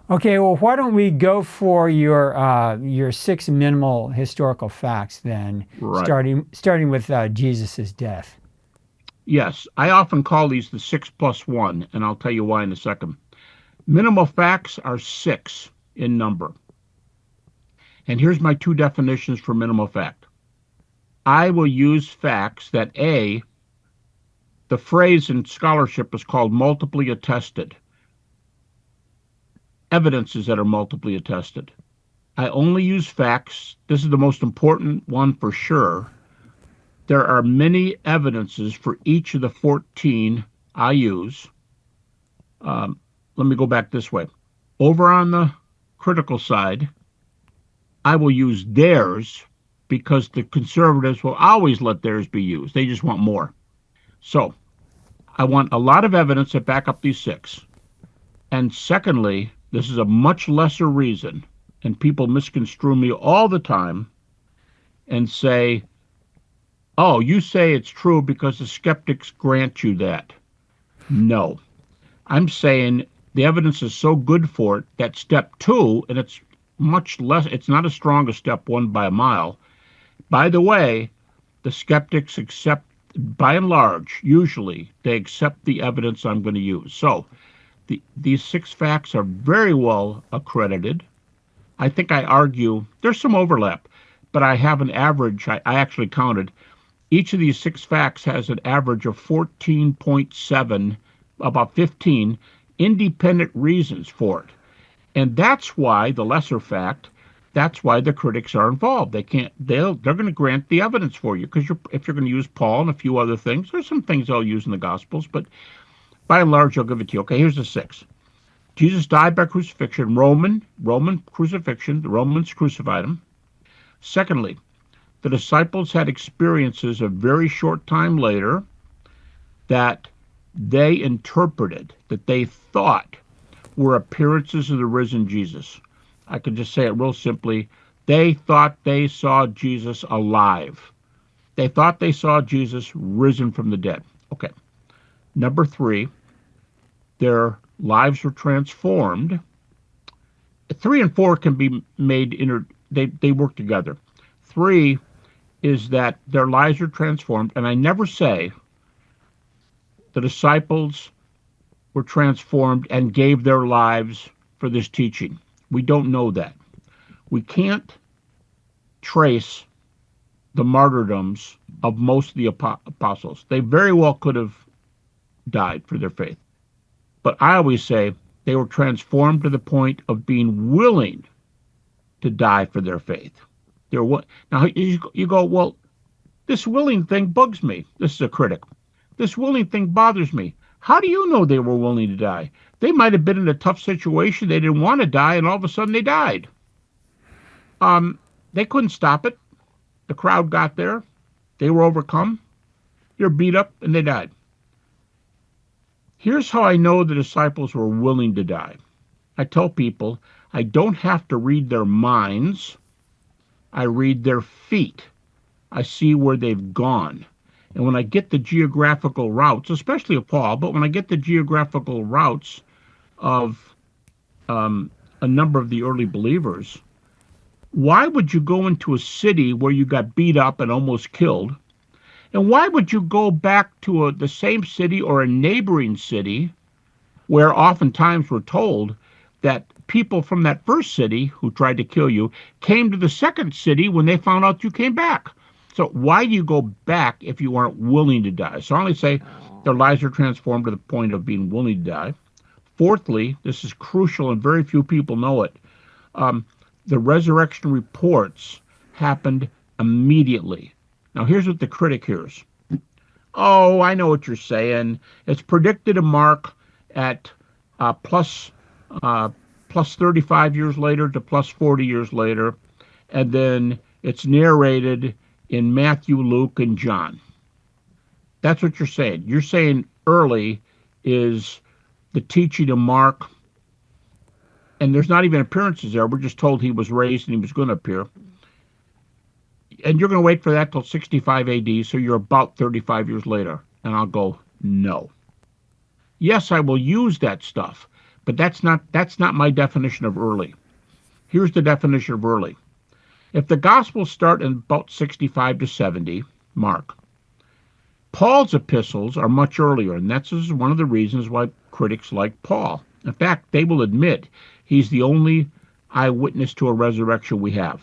Okay, well, why don't we go for your six minimal historical facts then, Right. starting with Jesus's death. Yes, I often call these the 6+1, and I'll tell you why in a second. Minimal facts are six in number. And here's my two definitions for minimal fact. I will use facts that A, the phrase in scholarship is called multiply attested, evidences that are multiply attested. I only use facts. This is the most important one for sure. There are many evidences for each of the 14 I use. Um, Let me go back this way. Over on the critical side, I will use theirs because the conservatives will always let theirs be used. They just want more. So I want a lot of evidence that back up these six. And secondly, this is a much lesser reason, and people misconstrue me all the time and say, oh, you say it's true because the skeptics grant you that. No, I'm saying the evidence is so good for it that step two, and it's much less, it's not as strong as step one by a mile. By the way, the skeptics accept, by and large, usually, they accept the evidence I'm going to use. So these six facts are very well accredited. I think I argue there's some overlap, but I have an average. I actually counted. Each of these six facts has an average of 14.7, about 15 independent reasons for it. And that's why the lesser fact, that's why the critics are involved. They're going to grant the evidence for you because if you're going to use Paul and a few other things, there's some things they'll use in the Gospels, but by and large, they'll give it to you. Okay, here's the six. Jesus died by crucifixion, Roman crucifixion. The Romans crucified him. Secondly, the disciples had experiences a very short time later that they interpreted, that they thought were appearances of the risen Jesus. I could just say it real simply. They thought they saw Jesus alive. They thought they saw Jesus risen from the dead. Okay. Number three, their lives were transformed. Three and four can be made they work together. Three is that their lives are transformed, and I never say the disciples were transformed and gave their lives for this teaching. We don't know that. We can't trace the martyrdoms of most of the apostles. They very well could have died for their faith. But I always say they were transformed to the point of being willing to die for their faith. Now you go, well, this willing thing bugs me. This is a critic. This willing thing bothers me. How do you know they were willing to die? They might have been in a tough situation. They didn't want to die, and all of a sudden they died. They couldn't stop it. The crowd got there. They were overcome. They're beat up, and they died. Here's how I know the disciples were willing to die. I tell people I don't have to read their minds. I read their feet. I see where they've gone. And when I get the geographical routes, especially of Paul, but when I get the geographical routes of a number of the early believers, why would you go into a city where you got beat up and almost killed? And why would you go back to the same city or a neighboring city where oftentimes we're told that people from that first city who tried to kill you came to the second city when they found out you came back? So why do you go back if you aren't willing to die? So I only say their lives are transformed to the point of being willing to die. Fourthly, this is crucial and very few people know it. The resurrection reports happened immediately. Now here's what the critic hears. Oh, I know what you're saying. It's predicted to Mark at plus 35 years later to plus 40 years later, and then it's narrated in Matthew, Luke, and John. That's what you're saying. You're saying early is the teaching of Mark, and there's not even appearances there. We're just told he was raised and he was going to appear. And you're going to wait for that till 65 AD, so you're about 35 years later. And I'll go, no. Yes, I will use that stuff, But that's not my definition of early. Here's the definition of early. If the Gospels start in about 65 to 70, Mark, Paul's epistles are much earlier, and that's one of the reasons why critics like Paul. In fact, they will admit he's the only eyewitness to a resurrection we have.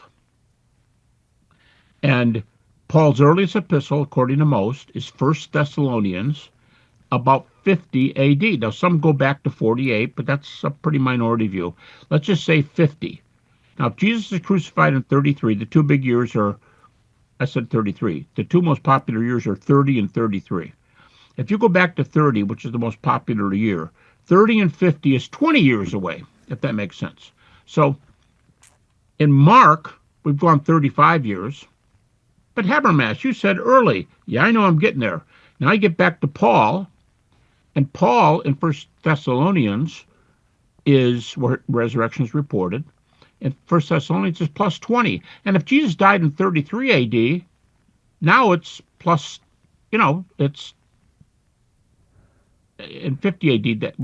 And Paul's earliest epistle, according to most, is 1 Thessalonians, about 50 AD. Now, some go back to 48, but that's a pretty minority view. Let's just say 50. Now, if Jesus is crucified in 33, the two big years are, I said 33. The two most popular years are 30 and 33. If you go back to 30, which is the most popular year, 30 and 50 is 20 years away, if that makes sense. So, in Mark, we've gone 35 years. But Habermas, you said early. Yeah, I know I'm getting there. Now I get back to Paul, and Paul in 1 Thessalonians is where resurrection is reported, and 1 Thessalonians is plus 20. And if Jesus died in 33 AD, now it's plus, it's in 50 AD.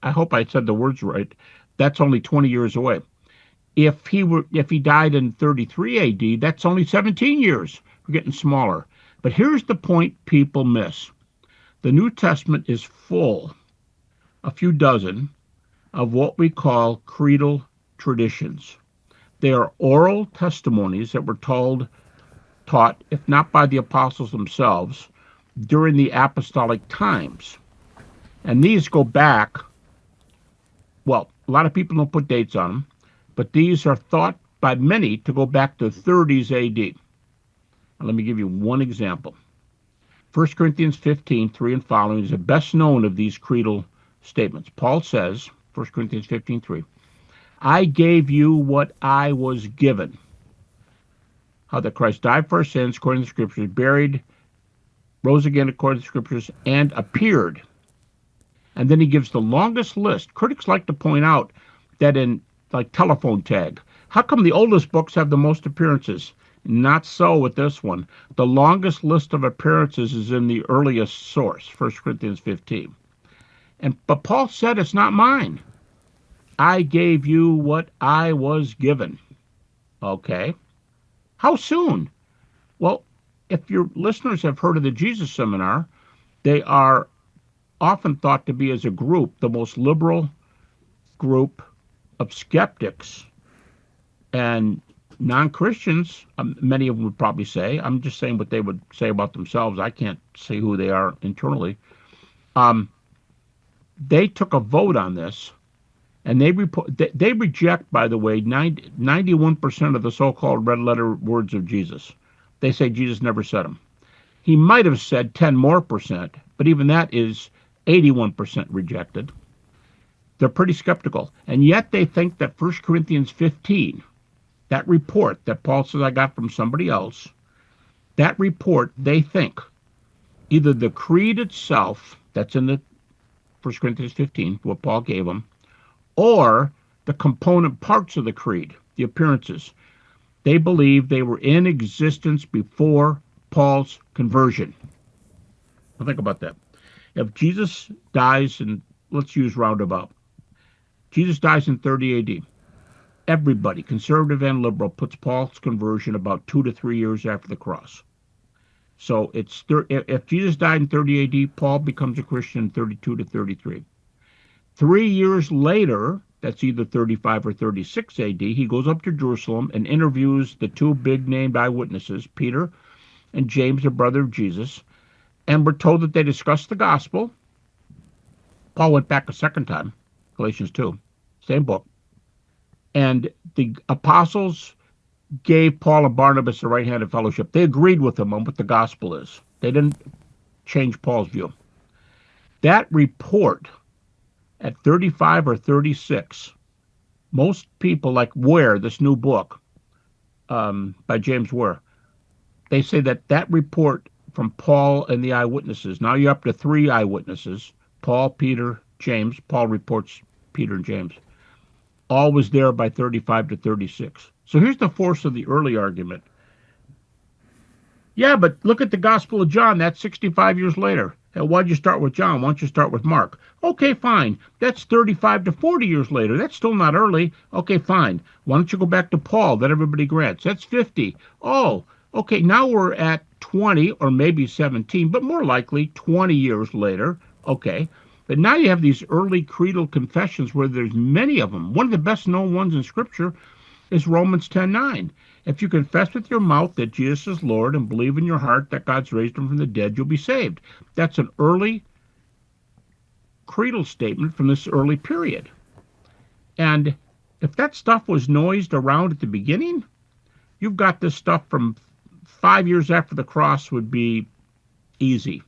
I hope I said the words right. That's only 20 years away. If he died in 33 AD, that's only 17 years. We're getting smaller. But here's the point people miss. The New Testament is full, a few dozen, of what we call creedal traditions. They are oral testimonies that were taught, if not by the apostles themselves, during the apostolic times. And these go back, well, a lot of people don't put dates on them, but these are thought by many to go back to 30s AD. Now, let me give you one example. 1 Corinthians 15, 3 and following is the best known of these creedal statements. Paul says, 1 Corinthians 15, 3, I gave you what I was given. How that Christ died for our sins, according to the Scriptures, buried, rose again according to the Scriptures, and appeared. And then he gives the longest list. Critics like to point out that in like telephone tag, how come the oldest books have the most appearances? Not so with this one. The longest list of appearances is in the earliest source, 1 Corinthians 15. But Paul said, it's not mine. I gave you what I was given. Okay. How soon? Well, if your listeners have heard of the Jesus Seminar, they are often thought to be, as a group, the most liberal group of skeptics and non-Christians. Many of them would probably say, I'm just saying what they would say about themselves. I can't say who they are internally. They took a vote on this, and they reject, by the way, 91% of the so-called red letter words of Jesus. They say Jesus never said them. He might have said 10 more percent, but even that is 81% rejected. They're pretty skeptical. And yet they think that 1 Corinthians 15, that report that Paul says I got from somebody else, that report, they think, either the creed itself, that's in the 1 Corinthians 15, what Paul gave them, or the component parts of the creed, the appearances. They believe they were in existence before Paul's conversion. Now think about that. If Jesus dies in, let's use roundabout, Jesus dies in 30 AD. Everybody, conservative and liberal, puts Paul's conversion about 2 to 3 years after the cross. So if Jesus died in 30 AD, Paul becomes a Christian in 32 to 33. 3 years later, that's either 35 or 36 AD, he goes up to Jerusalem and interviews the two big named eyewitnesses, Peter and James, the brother of Jesus, and we're told that they discussed the gospel. Paul went back a second time, Galatians 2, same book. And the apostles gave Paul and Barnabas the right hand of fellowship. They agreed with them on what the gospel is. They didn't change Paul's view. That report at 35 or 36, most people like Ware, this new book by James Ware, they say that report from Paul and the eyewitnesses, now you're up to 3 eyewitnesses, Paul, Peter, James. Paul reports Peter and James. All was there by 35 to 36. So here's the force of the early argument. Yeah, but look at the Gospel of John. That's 65 years later. Hey, why'd you start with John? Why don't you start with Mark? Okay, fine. That's 35 to 40 years later. That's still not early. Okay, fine. Why don't you go back to Paul? That everybody grants. That's 50. Oh, okay. Now we're at 20 or maybe 17, but more likely 20 years later. Okay. But now you have these early creedal confessions where there's many of them. One of the best known ones in Scripture is Romans 10:9. If you confess with your mouth that Jesus is Lord and believe in your heart that God's raised him from the dead, you'll be saved. That's an early creedal statement from this early period. And if that stuff was noised around at the beginning, you've got this stuff from 5 years after the cross would be easy.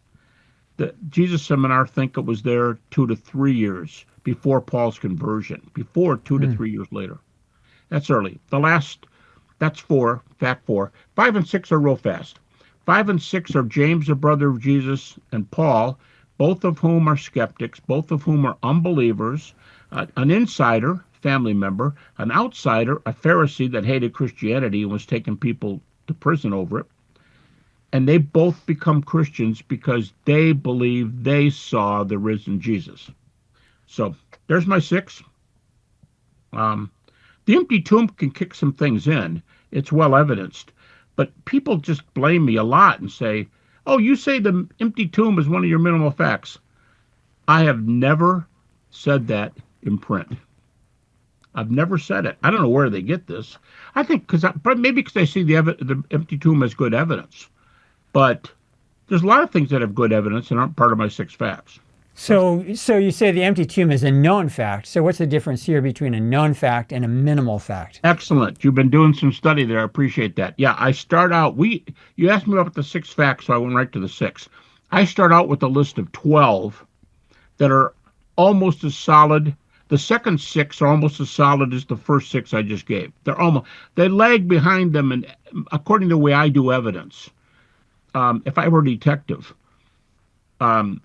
The Jesus Seminar think it was there 2 to 3 years before Paul's conversion, before 2 to 3 years later. That's early. That's four, fact four. 5 and 6 are real fast. 5 and 6 are James, the brother of Jesus, and Paul, both of whom are skeptics, both of whom are unbelievers, an insider, family member, an outsider, a Pharisee that hated Christianity and was taking people to prison over it. And they both become Christians because they believe they saw the risen Jesus. So there's my 6. The empty tomb can kick some things in. It's well evidenced. But people just blame me a lot and say, oh, you say the empty tomb is one of your minimal facts. I have never said that in print. I've never said it. I don't know where they get this. I think maybe because I see the empty tomb as good evidence. But there's a lot of things that have good evidence and aren't part of my 6 facts. So you say the empty tomb is a known fact. So what's the difference here between a known fact and a minimal fact? Excellent. You've been doing some study there. I appreciate that. Yeah, I start out, you asked me about the 6 facts, so I went right to the 6. I start out with a list of 12 that are almost as solid. The second 6 are almost as solid as the first 6 I just gave. They lag behind them, and according to the way I do evidence. If I were a detective, and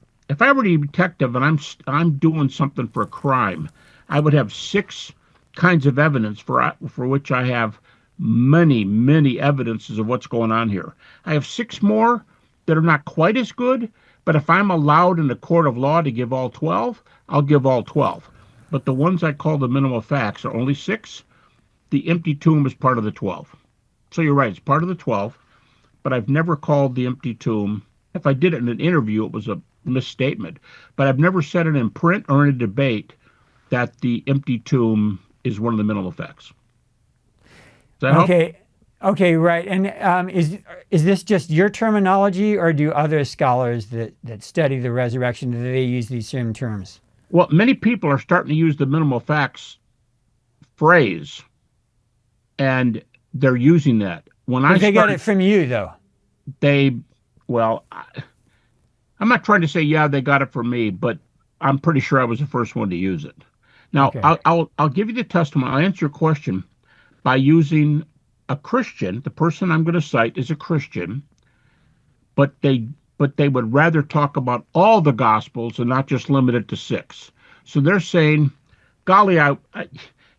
I'm doing something for a crime, I would have 6 kinds of evidence for which I have many evidences of what's going on here. I have 6 more that are not quite as good, but if I'm allowed in the court of law to give all 12, I'll give all 12. But the ones I call the minimal facts are only 6. The empty tomb is part of the 12. So you're right, it's part of the 12, but I've never called the empty tomb. If I did it in an interview, it was a misstatement, but I've never said it in print or in a debate that the empty tomb is one of the minimal facts. Does that help? Okay, right. And is this just your terminology, or do other scholars that study the resurrection, do they use these same terms? Well, many people are starting to use the minimal facts phrase, and they're using that. But they got it from you, though. Well, I'm not trying to say, yeah, they got it from me, but I'm pretty sure I was the first one to use it. Now, Okay. I'll give you the testimony. I'll answer your question by using a Christian. The person I'm going to cite is a Christian, but they would rather talk about all the Gospels and not just limit it to 6. So they're saying, golly,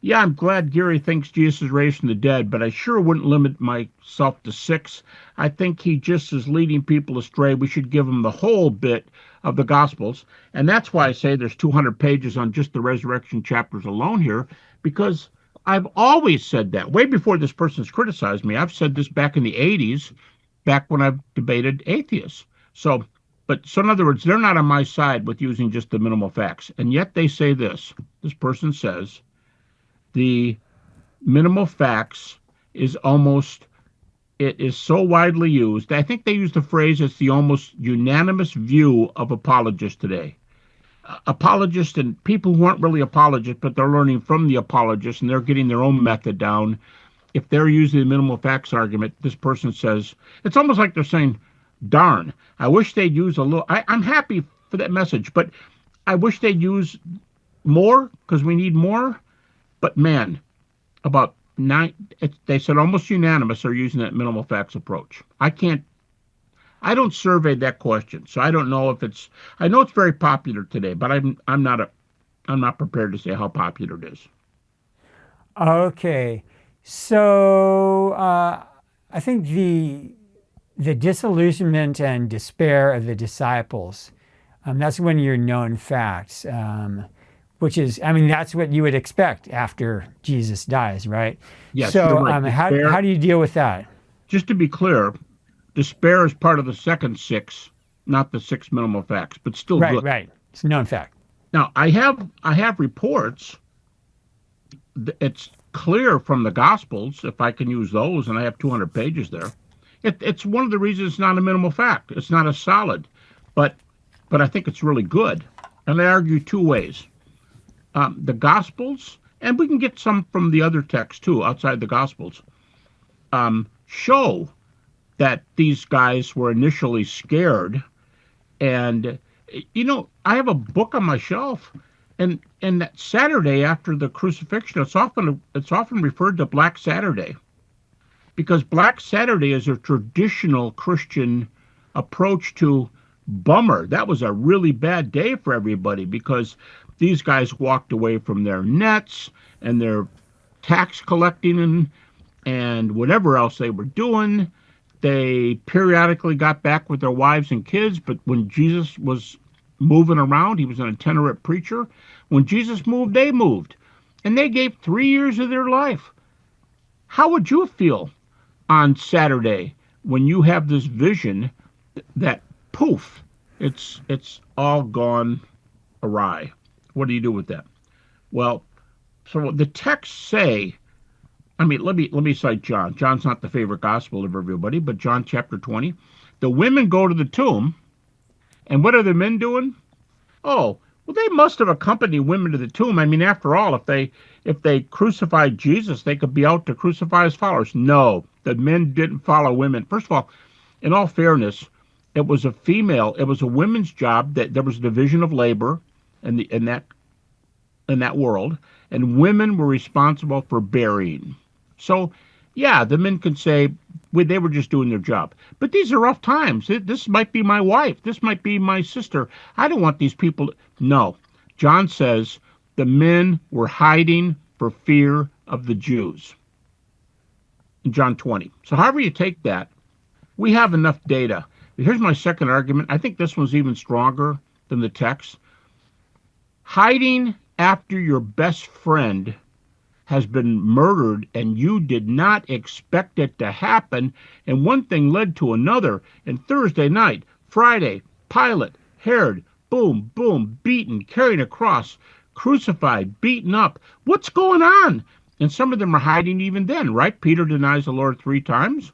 yeah, I'm glad Gary thinks Jesus is raised from the dead, but I sure wouldn't limit myself to 6. I think he just is leading people astray. We should give him the whole bit of the Gospels. And that's why I say there's 200 pages on just the resurrection chapters alone here, because I've always said that. Way before this person's criticized me, I've said this back in the 80s, back when I've debated atheists. So in other words, they're not on my side with using just the minimal facts. And yet they say this. This person says, the minimal facts it is so widely used. I think they use the phrase, it's the almost unanimous view of apologists today. Apologists and people who aren't really apologists, but they're learning from the apologists and they're getting their own method down. If they're using the minimal facts argument, this person says, it's almost like they're saying, darn, I wish they'd use a little, I'm happy for that message, but I wish they'd use more because we need more. But man, about 9, they said almost unanimous are using that minimal facts approach. I don't survey that question, so I don't know if I know it's very popular today, but I'm not prepared to say how popular it is. Okay, so I think the disillusionment and despair of the disciples That's when you're known facts, which is, I mean, that's what you would expect after Jesus dies, right? Yes, you're So right. how Despair, do you deal with that? just to be clear, despair is part of the second six, not the six minimal facts, but still Right, good. right. It's a known fact. Now, I have reports. It's clear from the Gospels, if I can use those, and I have 200 pages there. It's one of the reasons it's not a minimal fact. It's not a solid, but I think it's really good. And I argue two ways: the Gospels, and we can get some from the other texts too, outside the Gospels, show that these guys were initially scared. And I have a book on my shelf, and that Saturday after the crucifixion, it's often referred to Black Saturday, because Black Saturday is a traditional Christian approach to bummer. That was a really bad day for everybody because these guys walked away from their nets and their tax collecting and whatever else they were doing. They periodically got back with their wives and kids, but when Jesus was moving around, he was an itinerant preacher. When Jesus moved, they moved. And they gave 3 years of their life. How would you feel on Saturday when you have this vision that poof, it's all gone awry? What do you do with that? Well, so the texts say, I mean, let me cite John. John's not the favorite gospel of everybody, but John chapter 20. The women go to the tomb, and what are the men doing? Oh, well, they must have accompanied women to the tomb. I mean, after all, if they crucified Jesus, they could be out to crucify his followers. No, the men didn't follow women. First of all, in all fairness, it was a women's job. That there was a division of labor in that world, and women were responsible for burying. So, yeah, the men can say they were just doing their job. But these are rough times. This might be my wife. This might be my sister. I don't want these people. No. John says the men were hiding for fear of the Jews in John 20. So, however you take that, we have enough data. Here's my second argument. I think this one's even stronger than the text. Hiding after your best friend has been murdered and you did not expect it to happen, and one thing led to another, and Thursday night, Friday, Pilate, Herod, boom, boom, beaten, carried across, crucified, beaten up. What's going on? And some of them are hiding even then, right? Peter denies the Lord 3 times.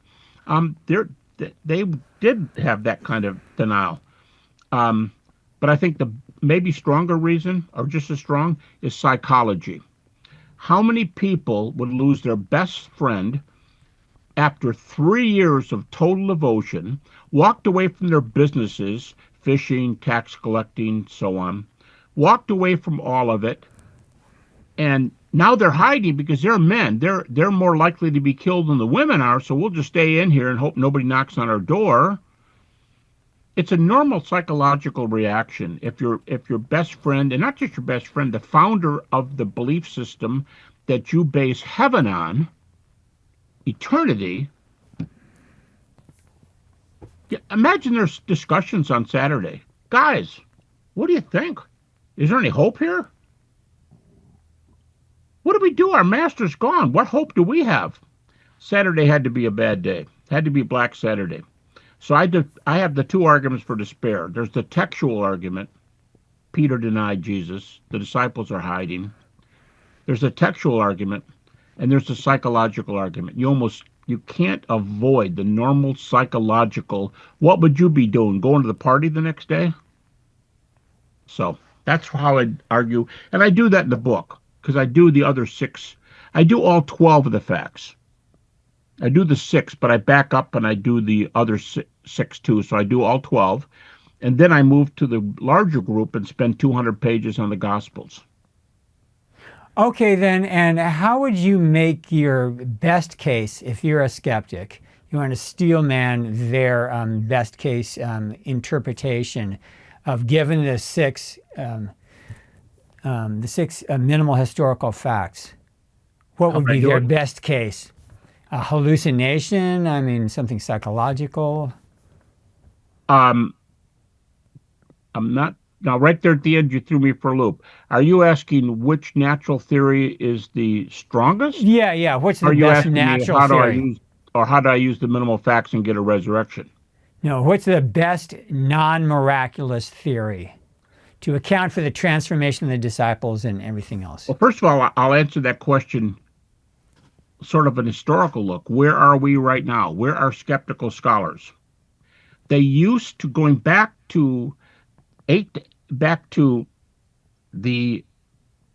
They did have that kind of denial. But I think the maybe stronger reason, or just as strong, is psychology. How many people would lose their best friend after 3 years of total devotion, walked away from their businesses, fishing, tax collecting, so on, walked away from all of it, and now they're hiding because they're men. They're more likely to be killed than the women are, so we'll just stay in here and hope nobody knocks on our door. It's a normal psychological reaction if your best friend, and not just your best friend, the founder of the belief system that you base heaven on, eternity. Imagine there's discussions on Saturday. Guys, what do you think? Is there any hope here? What do we do? Our master's gone. What hope do we have? Saturday had to be a bad day. Had to be Black Saturday. So I have the 2 arguments for despair. There's the textual argument. Peter denied Jesus. The disciples are hiding. There's the textual argument, and there's the psychological argument. You can't avoid the normal psychological. What would you be doing? Going to the party the next day? So that's how I argue, and I do that in the book because I do the other 6. I do all 12 of the facts. I do the 6, but I back up and I do the other 6 too. So I do all 12. And then I move to the larger group and spend 200 pages on the Gospels. Okay, then, and how would you make your best case if you're a skeptic? You want to steel man their best case interpretation of given the 6 minimal historical facts. What would be their best case? A hallucination? I mean, something psychological? I'm not Now, right there at the end, you threw me for a loop. Are you asking which natural theory is the strongest? Yeah, yeah. What's Or the are you best asking me natural theory? how do I use the minimal facts and get a resurrection? No, what's the best non-miraculous theory to account for the transformation of the disciples and everything else? Well, first of all, I'll answer that question sort of an historical look. Where are we right now? Where are skeptical scholars? They used to going back to the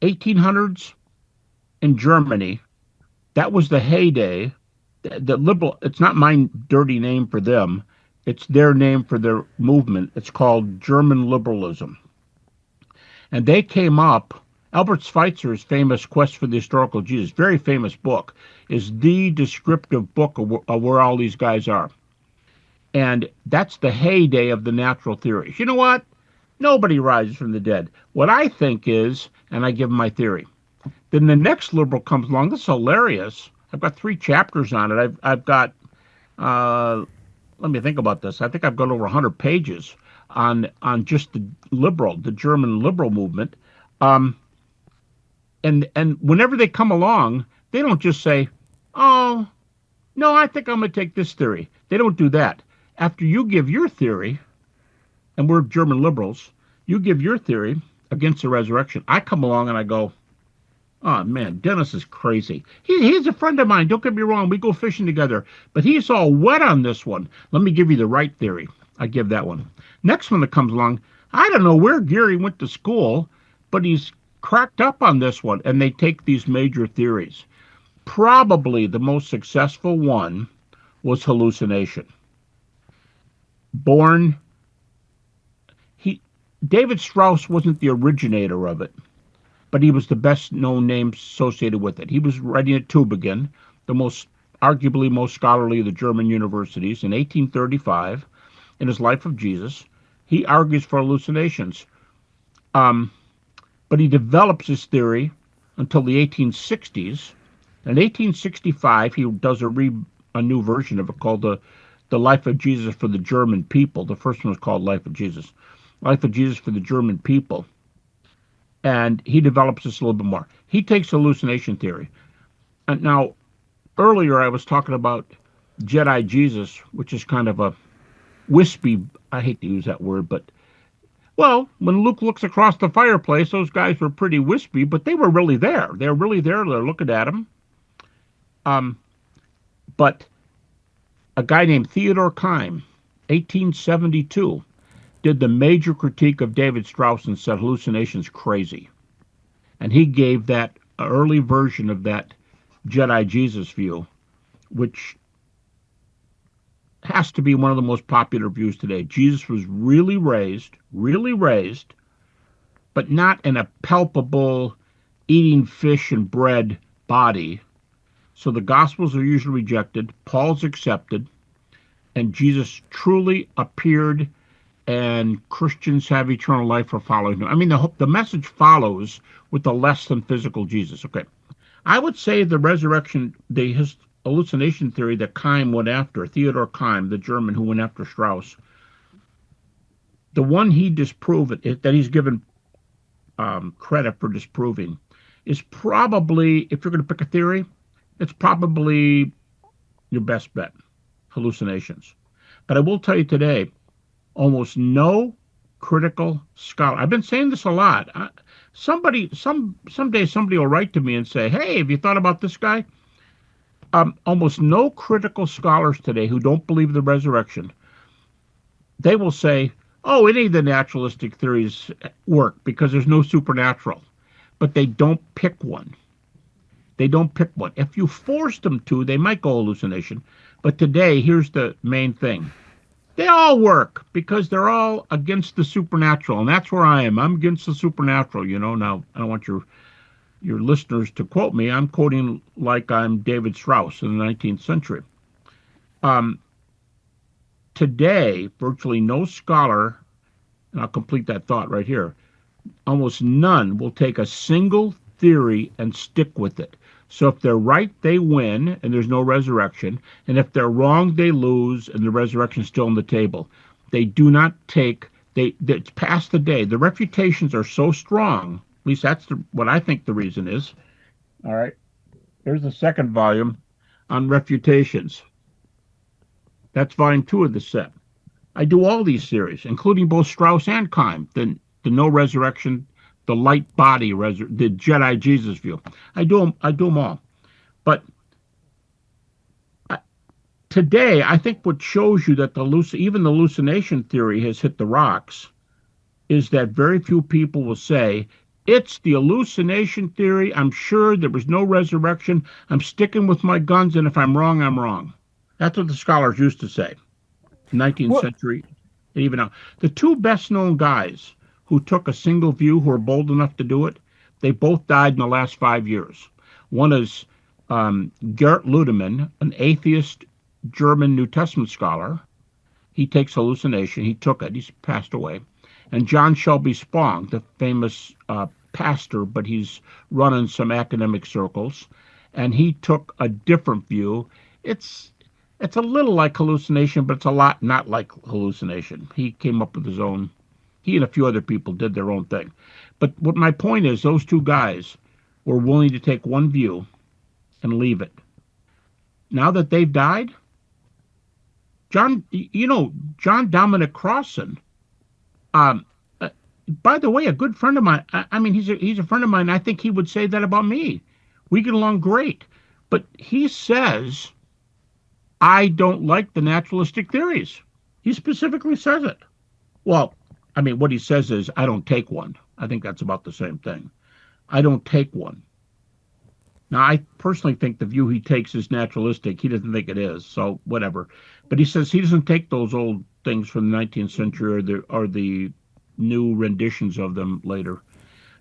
1800s in Germany. That was the heyday. The liberal. It's not my dirty name for them. It's their name for their movement. It's called German liberalism, and they came up. Albert Schweitzer's famous Quest for the Historical Jesus, very famous book, is the descriptive book of where all these guys are. And that's the heyday of the natural theories. You know what? Nobody rises from the dead. What I think is, and I give them my theory. Then the next liberal comes along. This is hilarious. I've got 3 chapters on it. I've got uh, let me think about this. I think I've got over 100 pages on just the German liberal movement. Um, and whenever they come along, they don't just say, "Oh, no, I think I'm going to take this theory." They don't do that. After you give your theory, and we're German liberals, you give your theory against the resurrection. I come along and I go, "Oh man, Dennis is crazy. He's a friend of mine. Don't get me wrong. We go fishing together, but he's all wet on this one. Let me give you the right theory." I give that one. Next one that comes along, I don't know where Gary went to school, but he's cracked up on this one, and they take these major theories. Probably the most successful one was hallucination. Born, he David Strauss wasn't the originator of it, but he was the best known name associated with it. He was writing at Tübingen, the most arguably most scholarly of the German universities, in 1835. In his Life of Jesus, he argues for hallucinations, um, but he develops his theory until the 1860s. In 1865, he does a new version of it called the Life of Jesus for the German People. The first one was called Life of Jesus for the German People, and he develops this a little bit more. He takes hallucination theory. And now, earlier I was talking about Jedi Jesus, which is kind of a wispy, I hate to use that word, but, well, when Luke looks across the fireplace, those guys were pretty wispy, but they were really there. They were really there. They're looking at him. Um, but a guy named Theodore Keim, 1872, did the major critique of David Strauss and said hallucinations crazy. And he gave that early version of that Jedi Jesus view, which has to be one of the most popular views today. Jesus was really raised, but not in a palpable eating fish and bread body. So the Gospels are usually rejected, Paul's accepted, and Jesus truly appeared, and Christians have eternal life for following him. I mean, the message follows with the less than physical Jesus. Okay. I would say the resurrection, his hallucination theory that Keim went after, Theodor Keim, the German who went after Strauss, the one he disproved, that he's given credit for disproving, is probably, if you're going to pick a theory, it's probably your best bet, hallucinations. But I will tell you today, almost no critical scholar. I've been saying this a lot. Someday somebody will write to me and say, "Hey, have you thought about this guy?" Almost no critical scholars today who don't believe the resurrection, they will say, "Oh, any of the naturalistic theories work because there's no supernatural," but they don't pick one. They don't pick one. If you forced them to, they might go hallucination. But today, here's the main thing. They all work because they're all against the supernatural. And that's where I am. I'm against the supernatural, Now, I don't want your listeners to quote me. I'm quoting like I'm David Strauss in the 19th century. Um, Today, virtually no scholar, and I'll complete that thought right here, almost none will take a single theory and stick with it. So if they're right, they win, and there's no resurrection. And if they're wrong, they lose, and the resurrection is still on the table. They It's past the day. The refutations are so strong. At least that's what I think the reason is. All right. Here's the second volume on refutations. That's volume 2 of the set. I do all these series, including both Strauss and Keim, the no resurrection, the light body, the Jedi Jesus view. I do them. I do them all. But today, I think what shows you that even the hallucination theory has hit the rocks is that very few people will say it's the hallucination theory. I'm sure there was no resurrection. I'm sticking with my guns, and if I'm wrong, I'm wrong. That's what the scholars used to say. 19th Well, century, and even now. The two best known guys who took a single view, who were bold enough to do it, they both died in the last 5 years. One is Gerd Ludemann, an atheist German New Testament scholar. He takes hallucination. He took it. He's passed away. And John Shelby Spong, the famous pastor, but he's running some academic circles, and he took a different view. It's a little like hallucination, but it's a lot not like hallucination. He came up with his own. He and a few other people did their own thing. But what my point is, those two guys were willing to take one view and leave it. Now that they've died, John Dominic Crossan, um, uh, by the way, a good friend of mine. I mean, he's a friend of mine. I think he would say that about me. We get along great. But he says, I don't like the naturalistic theories. He specifically says it. Well, I mean, what he says is, I don't take one. I think that's about the same thing. I don't take one. Now, I personally think the view he takes is naturalistic. He doesn't think it is, so whatever. But he says he doesn't take those old things from the 19th century or the new renditions of them later.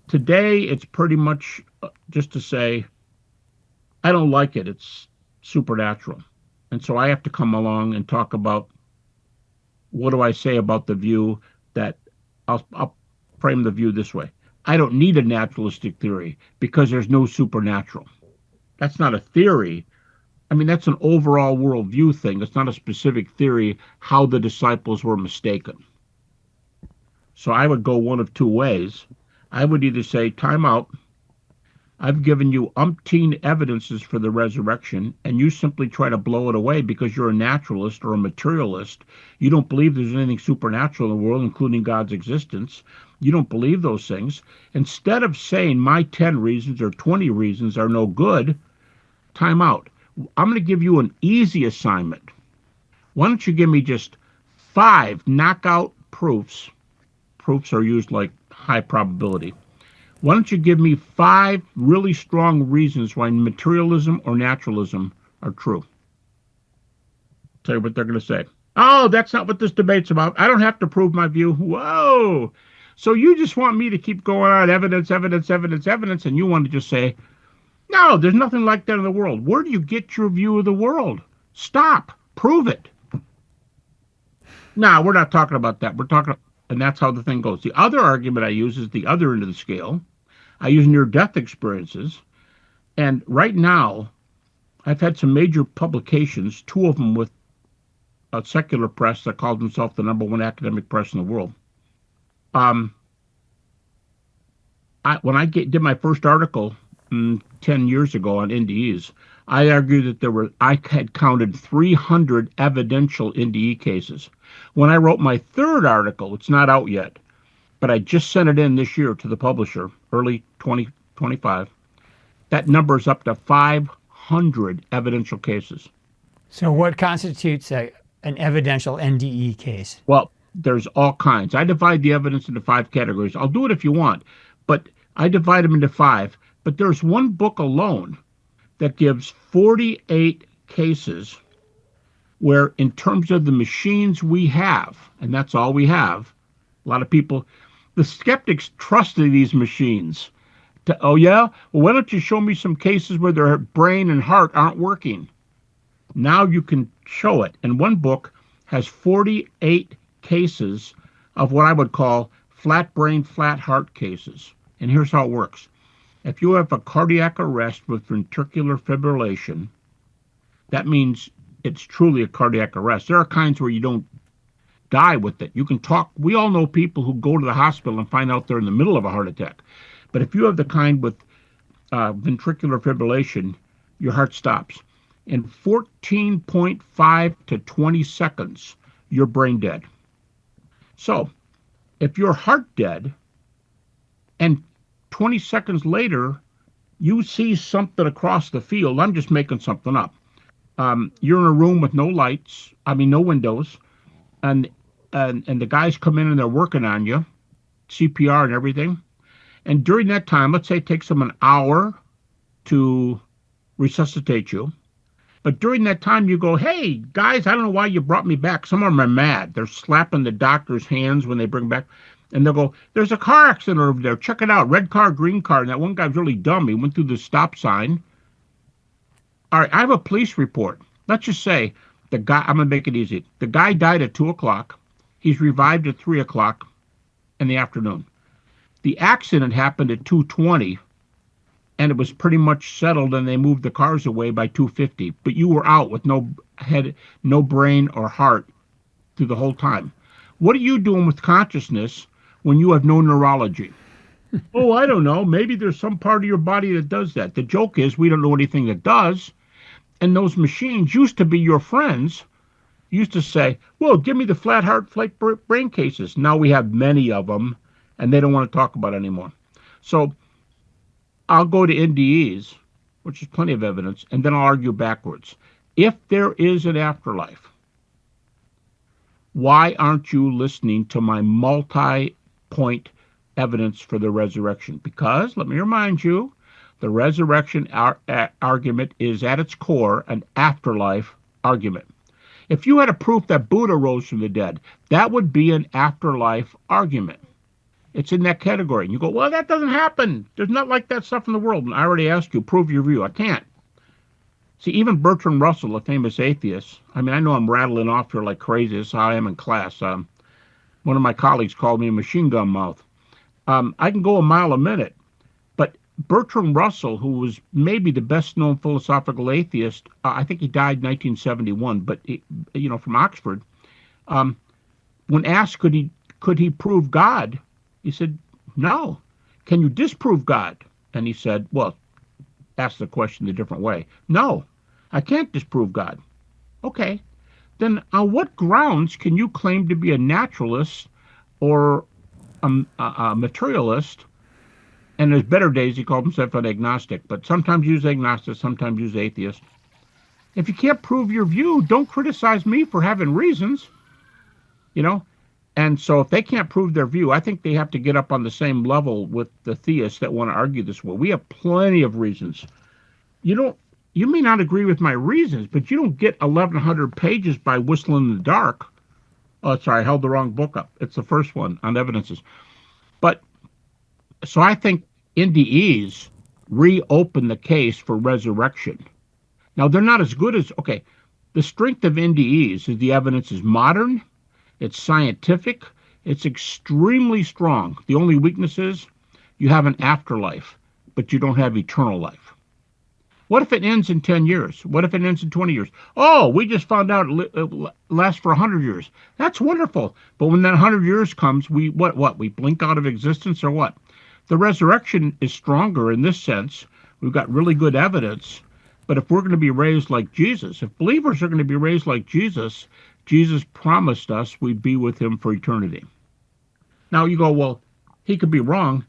Today, it's pretty much just to say, I don't like it. It's supernatural. And so I have to come along and talk about what do I say about the view that I'll frame the view this way. I don't need a naturalistic theory because there's no supernatural. That's not a theory. I mean, that's an overall worldview thing. It's not a specific theory how the disciples were mistaken. So I would go one of two ways. I would either say, time out. I've given you umpteen evidences for the resurrection, and you simply try to blow it away because you're a naturalist or a materialist. You don't believe there's anything supernatural in the world, including God's existence. You don't believe those things. Instead of saying my 10 reasons or 20 reasons are no good, time out. I'm going to give you an easy assignment. Why don't you give me just 5 knockout proofs? Proofs are used like high probability. Why don't you give me 5 really strong reasons why materialism or naturalism are true? Tell you what they're going to say. Oh, that's not what this debate's about. I don't have to prove my view. Whoa. So you just want me to keep going on evidence, evidence, evidence, evidence, and you want to just say, no, there's nothing like that in the world. Where do you get your view of the world? Stop. Prove it. No, we're not talking about that. We're talking, and that's how the thing goes. The other argument I use is the other end of the scale. I use near-death experiences. And right now, I've had some major publications, 2 of them with a secular press that calls themselves the #1 academic press in the world. When I did my first article 10 years ago on NDEs, I argued that I had counted 300 evidential NDE cases. When I wrote my third article, it's not out yet, but I just sent it in this year to the publisher, early 2025. That number is up to 500 evidential cases. so what constitutes an evidential NDE case? Well, there's all kinds. I divide the evidence into 5 categories. I'll do it if you want, but I divide them into 5. But there's one book alone that gives 48 cases where, in terms of the machines we have, and that's all we have, a lot of people, the skeptics trusted these machines. Oh, yeah? Well, why don't you show me some cases where their brain and heart aren't working? Now you can show it. And one book has 48 cases of what I would call flat brain, flat heart cases. And here's how it works. If you have a cardiac arrest with ventricular fibrillation, that means it's truly a cardiac arrest. There are kinds where you don't die with it. You can talk. We all know people who go to the hospital and find out they're in the middle of a heart attack. But if you have the kind with ventricular fibrillation, your heart stops. In 14.5 to 20 seconds, you're brain dead. So if you're heart dead and 20 seconds later you see something across the field, I'm just making something up. You're in a room with no lights, no windows, and the guys come in and they're working on you, CPR and everything. And during that time, let's say it takes them an hour to resuscitate you. But during that time, you go, hey, guys, I don't know why you brought me back. Some of them are mad. They're slapping the doctor's hands when they bring back. And they'll go, there's a car accident over there. Check it out. Red car, green car. And that one guy's really dumb. He went through the stop sign. All right, I have a police report. Let's just say the guy, I'm going to make it easy. The guy died at 2 o'clock. He's revived at 3 o'clock in the afternoon. The accident happened at 2:20. And it was pretty much settled, and they moved the cars away by 2:50. But you were out with no head, no brain or heart through the whole time. What are you doing with consciousness when you have no neurology? Oh, I don't know. Maybe there's some part of your body that does that. The joke is we don't know anything that does. And those machines used to be your friends. Used to say, well, give me the flat heart, flat brain cases. Now we have many of them, and they don't want to talk about it anymore. So I'll go to NDEs, which is plenty of evidence, and then I'll argue backwards. If there is an afterlife, why aren't you listening to my multi-point evidence for the resurrection? Because, let me remind you, the resurrection argument is at its core an afterlife argument. If you had a proof that Buddha rose from the dead, that would be an afterlife argument. It's in that category. And you go, well, that doesn't happen. There's not like that stuff in the world. And I already asked you, prove your view. I can't. See, even Bertrand Russell, a famous atheist, I know I'm rattling off here like crazy. That's how I am in class. One of my colleagues called me a machine gun mouth. I can go a mile a minute. But Bertrand Russell, who was maybe the best known philosophical atheist, I think he died in 1971, but from Oxford, when asked could he prove God, he said, no. Can you disprove God? And he said, well, ask the question a different way. No, I can't disprove God. Okay. Then on what grounds can you claim to be a naturalist or a materialist? And there's better days, he called himself an agnostic, but sometimes use agnostic, sometimes use atheist. If you can't prove your view, don't criticize me for having reasons, And so if they can't prove their view, I think they have to get up on the same level with the theists that want to argue this way. We have plenty of reasons. You may not agree with my reasons, but you don't get 1,100 pages by whistling in the dark. Oh, sorry, I held the wrong book up. It's the first one on evidences. But so I think NDEs reopen the case for resurrection. Now, they're not as good as, the strength of NDEs is the evidence is modern. It's scientific. It's extremely strong. The only weakness is you have an afterlife, but you don't have eternal life. What if it ends in 10 years? What if it ends in 20 years? Oh, we just found out it lasts for 100 years. That's wonderful. But when that 100 years comes, we blink out of existence or what? The resurrection is stronger in this sense. We've got really good evidence. But if we're going to be raised like Jesus, if believers are going to be raised like Jesus promised us we'd be with him for eternity. Now you go, well, he could be wrong.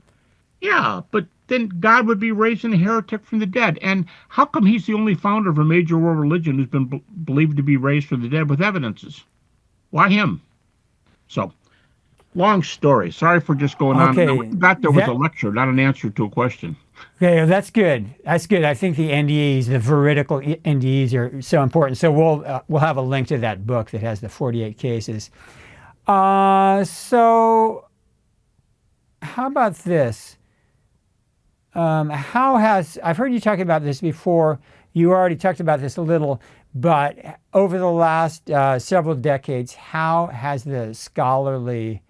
Yeah, but then God would be raising a heretic from the dead. And how come he's the only founder of a major world religion who's been believed to be raised from the dead with evidences? Why him? So, long story. Sorry for just going on. There was a lecture, not an answer to a question. Okay, that's good. That's good. I think the NDEs, the veridical NDEs, are so important. So we'll have a link to that book that has the 48 cases. So how about this? I've heard you talk about this before. You already talked about this a little, but over the last several decades, how has the scholarly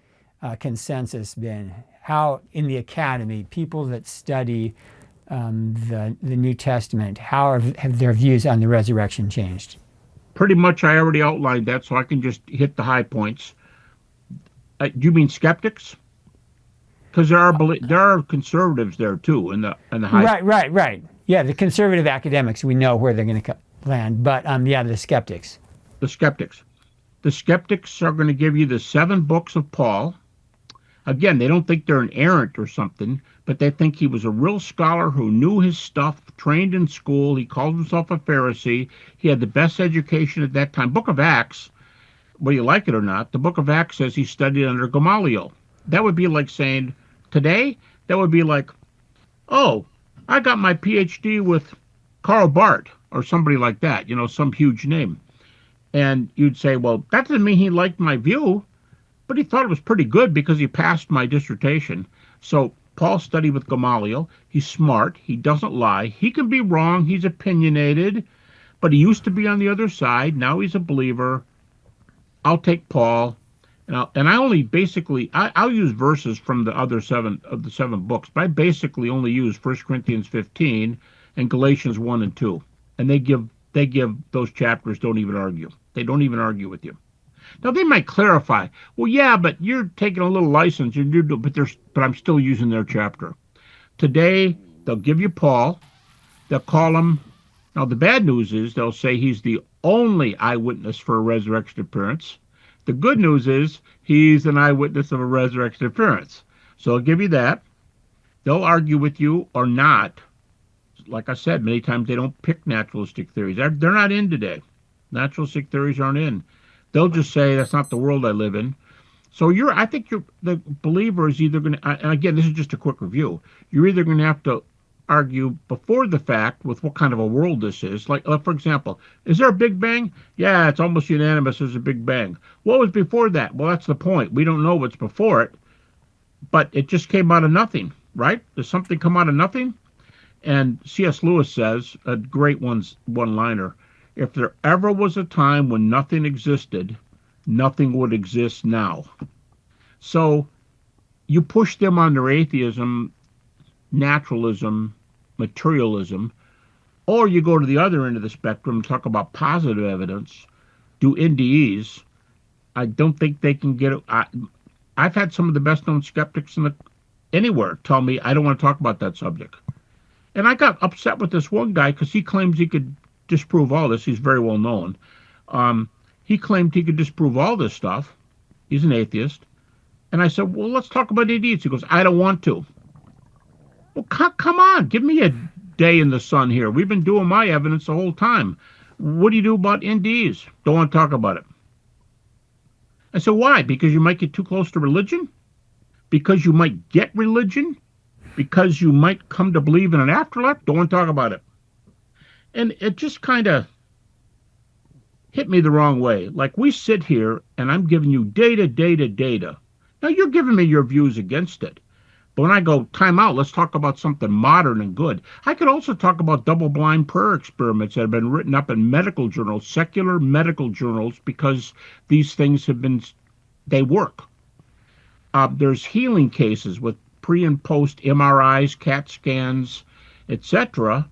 consensus been? How in the academy, people that study the New Testament, how have their views on the resurrection changed? Pretty much I already outlined that, so I can just hit the high points. Do you mean skeptics? Because there are conservatives there too in the high Right, right, right. Yeah, the conservative academics, we know where they're going to land, but yeah, the skeptics. the skeptics. The skeptics are going to give you the 7 books of Paul. Again, they don't think they're an errant or something, but they think he was a real scholar who knew his stuff, trained in school. He called himself a Pharisee. He had the best education at that time. Book of Acts, whether you like it or not, the book of Acts says he studied under Gamaliel. That would be like saying today, that would be like, oh, I got my PhD with Karl Barth or somebody like that, some huge name. And you'd say, well, that doesn't mean he liked my view, but he thought it was pretty good because he passed my dissertation. So Paul studied with Gamaliel. He's smart. He doesn't lie. He can be wrong. He's opinionated, but he used to be on the other side. Now he's a believer. I'll take Paul. And I only basically, I'll use verses from the other 7 books, but I basically only use 1 Corinthians 15 and Galatians 1 and 2. And they give those chapters, don't even argue. They don't even argue with you. Now they might clarify, well, yeah, but you're taking a little license, but I'm still using their chapter. Today, they'll give you Paul. They'll call him, now the bad news is they'll say he's the only eyewitness for a resurrection appearance. The good news is he's an eyewitness of a resurrection appearance. So I'll give you that. They'll argue with you or not. Like I said, many times they don't pick naturalistic theories. They're not in today. Naturalistic theories aren't in. They'll just say that's not the world I live in. So I think the believer is either going to, and again, this is just a quick review. You're either going to have to argue before the fact with what kind of a world this is. Like, for example, is there a Big Bang? Yeah, it's almost unanimous there's a Big Bang. What was before that? Well, that's the point. We don't know what's before it, but it just came out of nothing, right? Does something come out of nothing? And C.S. Lewis says, a great one-liner, if there ever was a time when nothing existed, nothing would exist now. So you push them on their atheism, naturalism, materialism, or you go to the other end of the spectrum and talk about positive evidence, do NDEs. I don't think they can get it. I've had some of the best known skeptics anywhere tell me I don't want to talk about that subject. And I got upset with this one guy because he claims he could disprove all this. He's very well known. He claimed he could disprove all this stuff. He's an atheist. And I said, well, let's talk about NDEs. He goes, I don't want to. Well, come on, give me a day in the sun here. We've been doing my evidence the whole time. What do you do about NDEs? Don't want to talk about it. I said, why? Because you might get too close to religion? Because you might get religion? Because you might come to believe in an afterlife? Don't want to talk about it. And it just kind of hit me the wrong way. Like, we sit here and I'm giving you data. Now you're giving me your views against it. But when I go, time out, let's talk about something modern and good. I could also talk about double-blind prayer experiments that have been written up in medical journals, secular medical journals, because these things they work. There's healing cases with pre and post MRIs, CAT scans, etc.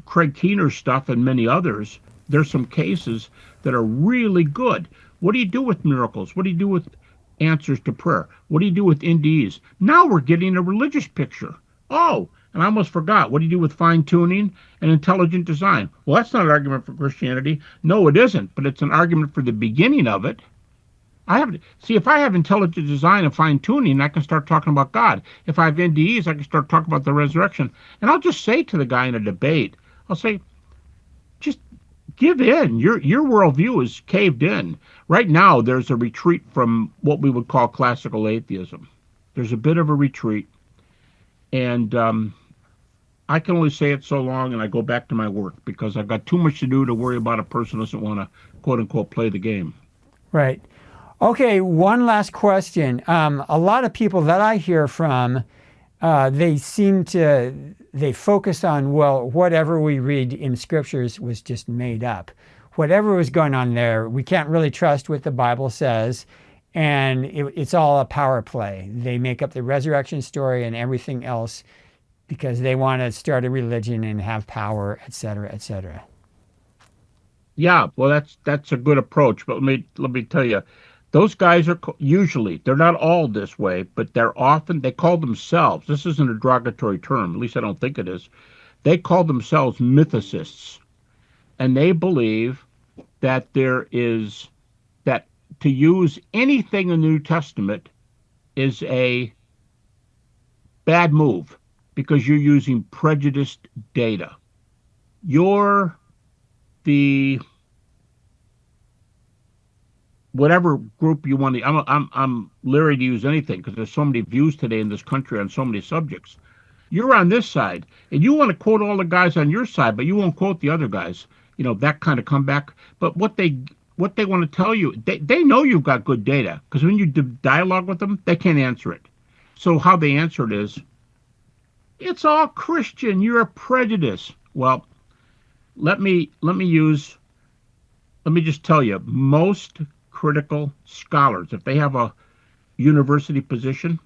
Craig Keener's stuff and many others. There's some cases that are really good. What do you do with miracles? What do you do with answers to prayer? What do you do with NDEs? Now we're getting a religious picture. Oh, and I almost forgot. What do you do with fine-tuning and intelligent design? Well, that's not an argument for Christianity. No, it isn't, but it's an argument for the beginning of it. If I have intelligent design and fine-tuning, I can start talking about God. If I have NDEs, I can start talking about the resurrection. And I'll just say to the guy in a debate, I'll say, just give in. Your worldview is caved in. Right now, there's a retreat from what we would call classical atheism. There's a bit of a retreat. And I can only say it so long, and I go back to my work because I've got too much to do to worry about a person who doesn't want to, quote-unquote, play the game. Right. Okay, one last question. A lot of people that I hear from, they focus on, well, whatever we read in scriptures was just made up. Whatever was going on there, we can't really trust what the Bible says, and it's all a power play. They make up the resurrection story and everything else because they want to start a religion and have power, et cetera, et cetera. Yeah, well, that's a good approach, but let me tell you, Those guys are usually, they're not all this way, but they're often, they call themselves, this isn't a derogatory term, at least I don't think it is, they call themselves mythicists. And they believe that there is, that to use anything in the New Testament is a bad move because you're using prejudiced data. You're the whatever group you want to. I'm leery to use anything because there's so many views today in this country on so many subjects. You're on this side, and you want to quote all the guys on your side, but you won't quote the other guys. You know, that kind of comeback. But what they want to tell you, they know you've got good data because when you dialogue with them, they can't answer it. So how they answer it is, it's all Christian. You're a prejudice. Well, let me just tell you, most critical scholars, if they have a university position,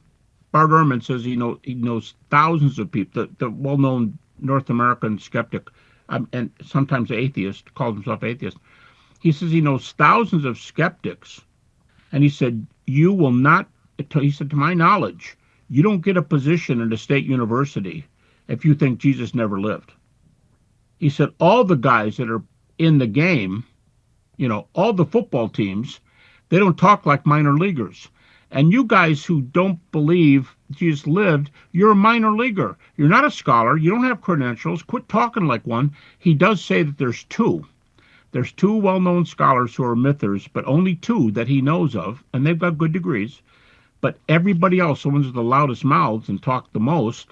Bart Ehrman says he knows thousands of people. The well-known North American skeptic, and sometimes atheist, calls himself atheist. He says he knows thousands of skeptics, and he said you will not. He said, to my knowledge, you don't get a position in a state university if you think Jesus never lived. He said all the guys that are in the game, all the football teams, they don't talk like minor leaguers. And you guys who don't believe Jesus lived, you're a minor leaguer. You're not a scholar. You don't have credentials. Quit talking like one. He does say that there's two. There's two well-known scholars who are mythers, but only two that he knows of, and they've got good degrees. But everybody else, the ones with the loudest mouths and talk the most,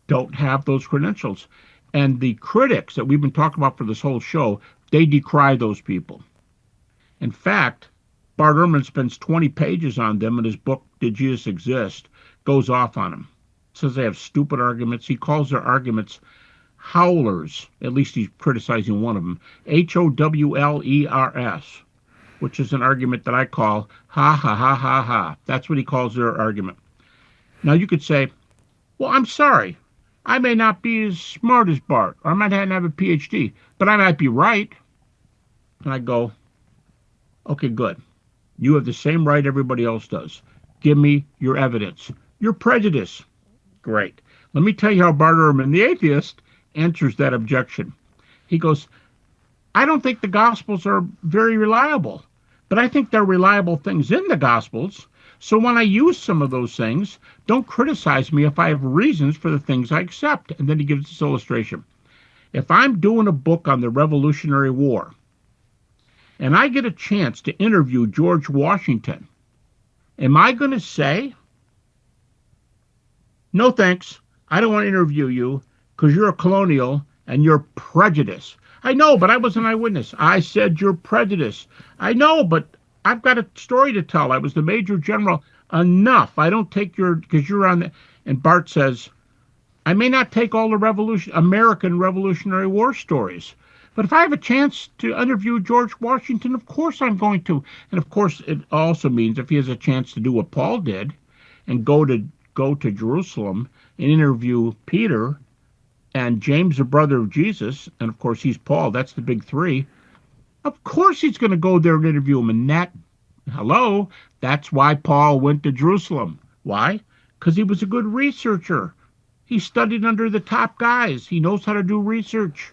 don't have those credentials. And the critics that we've been talking about for this whole show, they decry those people. In fact, Bart Ehrman spends 20 pages on them in his book, Did Jesus Exist? Goes off on them. Says they have stupid arguments. He calls their arguments howlers. At least he's criticizing one of them. Howlers, which is an argument that I call ha, ha, ha, ha, ha. That's what he calls their argument. Now you could say, well, I'm sorry. I may not be as smart as Bart, or I might not have a PhD, but I might be right. And I go, okay, good. You have the same right everybody else does. Give me your evidence. Your prejudice. Great. Let me tell you how Bart Ehrman, the atheist, answers that objection. He goes, I don't think the Gospels are very reliable, but I think there are reliable things in the Gospels. So when I use some of those things, don't criticize me if I have reasons for the things I accept. And then he gives this illustration. If I'm doing a book on the Revolutionary War, and I get a chance to interview George Washington, am I going to say, no thanks, I don't want to interview you because you're a colonial and you're prejudiced? I know, but I was an eyewitness. I said you're prejudiced. I know, but I've got a story to tell. I was the Major General. Enough. I don't take because you're on the, and Bart says, I may not take all the American Revolutionary War stories, but if I have a chance to interview George Washington, of course I'm going to. And of course, it also means if he has a chance to do what Paul did and go to Jerusalem and interview Peter and James, the brother of Jesus, and of course he's Paul, that's the big three. Of course he's going to go there and interview him. And that's why Paul went to Jerusalem. Why? Because he was a good researcher. He studied under the top guys. He knows how to do research.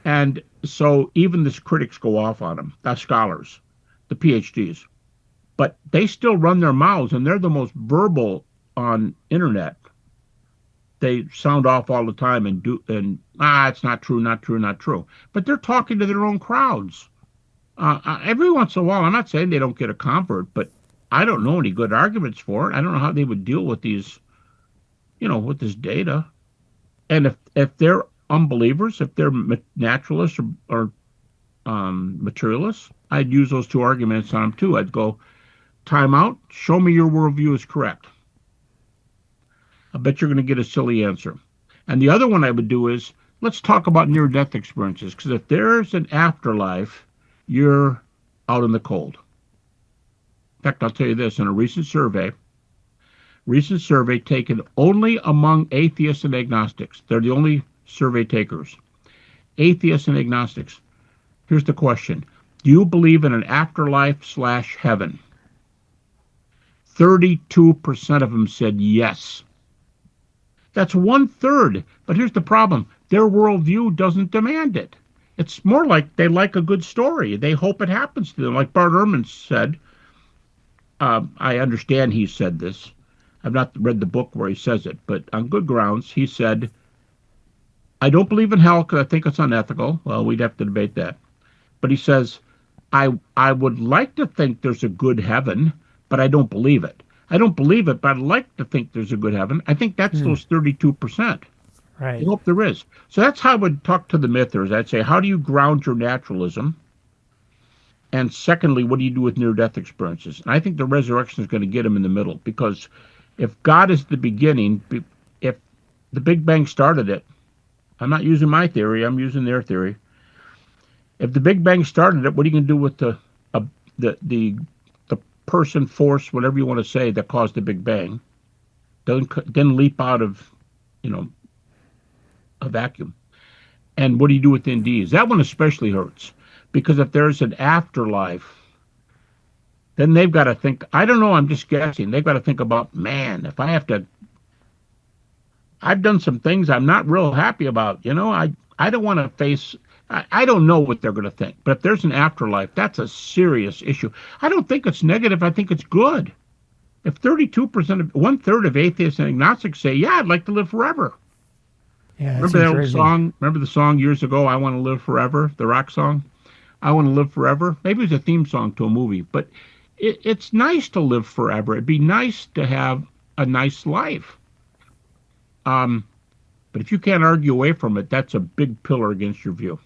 And so even the critics go off on him, the scholars, the PhDs. But they still run their mouths, and they're the most verbal on internet. They sound off all the time it's not true, not true, not true. But they're talking to their own crowds. Every once in a while, I'm not saying they don't get a convert, but I don't know any good arguments for it. I don't know how they would deal with these, with this data. And if they're unbelievers, if they're naturalists or materialists, I'd use those two arguments on them too. I'd go, time out, show me your worldview is correct. I bet you're going to get a silly answer. And the other one I would do is, let's talk about near-death experiences, because if there's an afterlife, you're out in the cold. In fact, I'll tell you this, in a recent survey taken only among atheists and agnostics, they're the only survey takers, atheists and agnostics. Here's the question. Do you believe in an afterlife/heaven? 32% of them said yes. That's 1/3. But here's the problem. Their worldview doesn't demand it. It's more like they like a good story. They hope it happens to them. Like Bart Ehrman said, I understand he said this. I've not read the book where he says it, but on good grounds, he said, I don't believe in hell because I think it's unethical. Well, we'd have to debate that. But he says, I would like to think there's a good heaven, but I don't believe it. I don't believe it, but I'd like to think there's a good heaven. I think that's those 32%. Right. I hope there is. So that's how I would talk to the mythers. I'd say, how do you ground your naturalism? And secondly, what do you do with near-death experiences? And I think the resurrection is going to get them in the middle, because if God is the beginning, if the Big Bang started it, I'm not using my theory, I'm using their theory. If the Big Bang started it, what are you going to do with the person, force, whatever you want to say, that caused the Big Bang? Didn't leap out of, a vacuum. And what do you do with NDEs? That one especially hurts, because if there's an afterlife, then they've got to think, I don't know, I'm just guessing, they've got to think about, man, if I have to, I've done some things I'm not real happy about, I don't want to face, I don't know what they're going to think. But if there's an afterlife, that's a serious issue. I don't think it's negative, I think it's good. If 32%, 1/3 of atheists and agnostics say, yeah, I'd like to live forever. Yeah, remember that old song? Remember the song years ago, I Want to Live Forever, the rock song? I Want to Live Forever. Maybe it was a theme song to a movie, but it's nice to live forever. It'd be nice to have a nice life. But if you can't argue away from it, that's a big pillar against your view.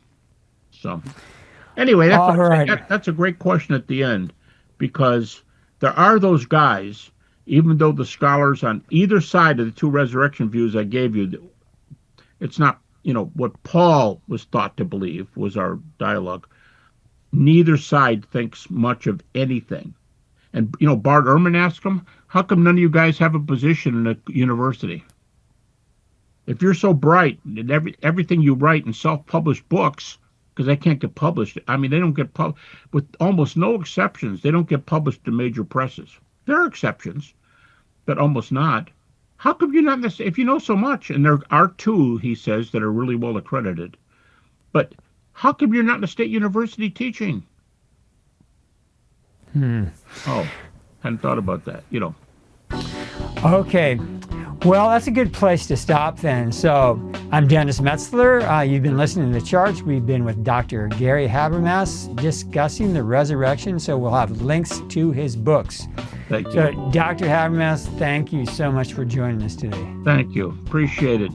So anyway, that's a great question at the end, because there are those guys, even though the scholars on either side of the two resurrection views I gave you, it's not, what Paul was thought to believe was our dialogue. Neither side thinks much of anything. And, Bart Ehrman asked him, how come none of you guys have a position in a university? If you're so bright and everything you write in self-published books, because they can't get published, they don't get published, with almost no exceptions, they don't get published in major presses. There are exceptions, but almost not. How come you're not, if you know so much, and there are two, he says, that are really well accredited, but how come you're not in a state university teaching? Oh, hadn't thought about that, Okay. Well, that's a good place to stop then. So I'm Dennis Metzler. You've been listening to The Charge. We've been with Dr. Gary Habermas discussing the resurrection. So we'll have links to his books. Thank you. So Dr. Habermas, thank you so much for joining us today. Thank you. Appreciate it.